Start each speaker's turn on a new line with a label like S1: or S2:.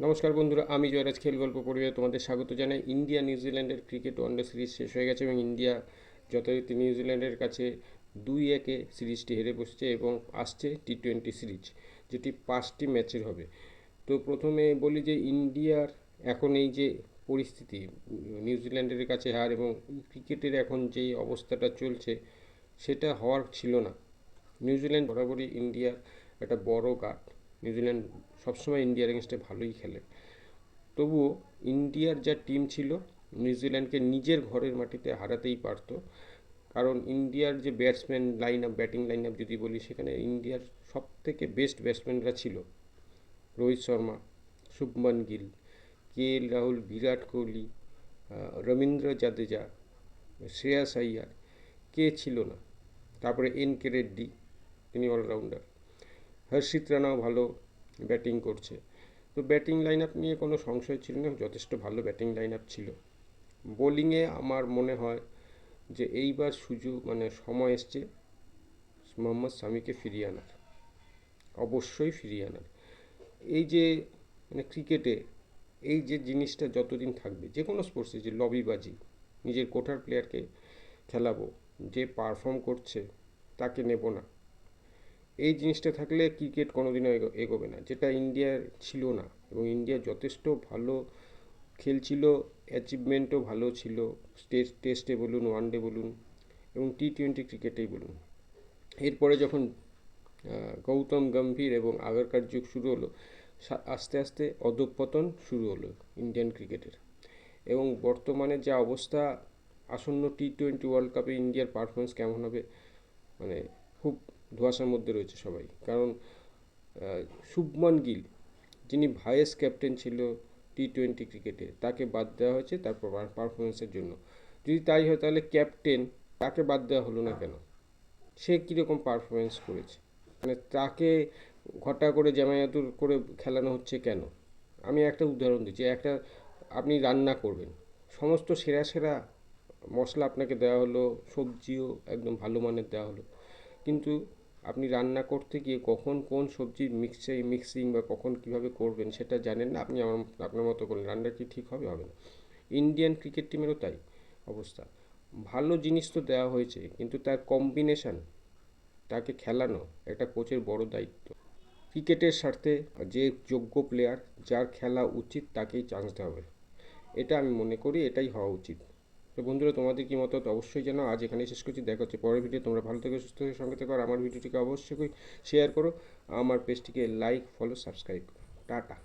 S1: নমস্কার বন্ধুরা, আমি জয়রাজ খেল গল্প পরিবারে তোমাদের স্বাগত জানাই। ইন্ডিয়া নিউজিল্যান্ডের ক্রিকেট ওয়ানডে সিরিজ শেষ হয়ে গেছে এবং ইন্ডিয়া যথারীতি নিউজিল্যান্ডের কাছে 2-1 সিরিজটি হেরে বসছে এবং আসছে টি-20 সিরিজ, যেটি 5টি ম্যাচের হবে। তো প্রথমে বলি যে ইন্ডিয়ার এখন এই যে পরিস্থিতি, নিউজিল্যান্ডের কাছে হার এবং ক্রিকেটের এখন যে অবস্থাটা চলছে, সেটা হওয়ার ছিল না। নিউজিল্যান্ড বরাবরই ইন্ডিয়ার একটা বড় গার্ড। নিউজিল্যান্ড সবসময় ইন্ডিয়ার এগেনস্টে ভালোই খেলে। তবুও ইন্ডিয়ার যা টিম ছিল, নিউজিল্যান্ডকে নিজের ঘরের মাটিতে হারাতেই পারত। কারণ ইন্ডিয়ার যে batsman line up, batting line up যদি বলি, সেখানে ইন্ডিয়ার সব থেকে বেস্ট ব্যাটসম্যানরা ছিল রোহিত শর্মা, শুভমান গিল, রাহুল, বিরাট কোহলি, রবীন্দ্র জাদেজা, শ্রেয়াস আইয়ার, কে ছিল না। তারপরে কে রেড্ডি, তিনি অলরাউন্ডার। হর্ষিত রানাও ভালো ব্যাটিং করছে। তো ব্যাটিং লাইন আপ নিয়ে কোনো সংশয় ছিল না, যথেষ্ট ভালো ব্যাটিং লাইন আপ ছিল। বোলিংয়ে আমার মনে হয় যে এইবার সুযোগ সময় এসছে মোহাম্মদ শামিকে ফিরিয়ে আনার, অবশ্যই ফিরিয়ে আনার। এই যে ক্রিকেটে এই যে জিনিসটা যতদিন থাকবে, যে কোনো স্পোর্টসে, যে লবিবাজি, নিজের কোঠার প্লেয়ারকে খেলাবো, যে পারফর্ম করছে তাকে নেব না, এই জিনিসটা থাকলে ক্রিকেট কোনোদিনও এগোবে না, যেটা ইন্ডিয়ার ছিল না। এবং ইন্ডিয়া যথেষ্ট ভালো খেলছিল, অ্যাচিভমেন্টও ভালো ছিল, টেস্টে বলুন, ওয়ানডে বলুন এবং টি-20 ক্রিকেটেই বলুন। এরপরে যখন গৌতম গম্ভীর এবং আগরকার যুগ শুরু হলো, আস্তে আস্তে অধঃপতন শুরু হলো ইন্ডিয়ান ক্রিকেটের। এবং বর্তমানে যা অবস্থা, আসন্ন টি-20 ওয়ার্ল্ড কাপে ইন্ডিয়ার পারফরমেন্স কেমন হবে, খুব ধোঁয়াশার মধ্যে রয়েছে সবাই। কারণ শুভমান গিল, যিনি ভাইস ক্যাপ্টেন ছিল টি-20 ক্রিকেটে, তাকে বাদ দেওয়া হয়েছে তার পারফরমেন্সের জন্য। যদি তাই হয় তাহলে ক্যাপ্টেন, তাকে বাদ দেওয়া হলো না কেন? সে কীরকম পারফরমেন্স করেছে, তাকে ঘটা করে জামায়াতুর করে খেলানো হচ্ছে কেন? আমি একটা উদাহরণ দিচ্ছি। আপনি রান্না করবেন, সমস্ত সেরা সেরা মশলা আপনাকে দেওয়া হলো, সবজিও একদম ভালো মানের দেওয়া হলো, কিন্তু আপনি রান্না করতে গিয়ে কখন কোন সবজি মিক্সিং বা কখন কিভাবে করবেন সেটা জানেন না, আপনি আপনার মতো করেন, রান্না কি ঠিক হবে? হবে না। ইন্ডিয়ান ক্রিকেট টিমেরও তাই অবস্থা। ভালো জিনিস তো দেওয়া হয়েছে, কিন্তু তার কম্বিনেশান, তাকে খেলানো একটা কোচের বড় দায়িত্ব। ক্রিকেটের স্বার্থে যে যোগ্য প্লেয়ার, যার খেলা উচিত, তাকেই চান্স দেওয়া হবে, এটা আমি মনে করি, এটাই হওয়া উচিত। তো বন্ধুরা, তোমাদের কি মতামত অবশ্যই জানাও। আজ এখানেই শেষ করছি, দেখা হচ্ছে পরের ভিডিও। তোমরা ভালো থেকে সুস্থ হয়ে সঙ্গে থেকো, আর আমার ভিডিওটিকে অবশ্যই শেয়ার করো, আমার পেজটিকে লাইক, ফলো, সাবস্ক্রাইব করো। টাটা।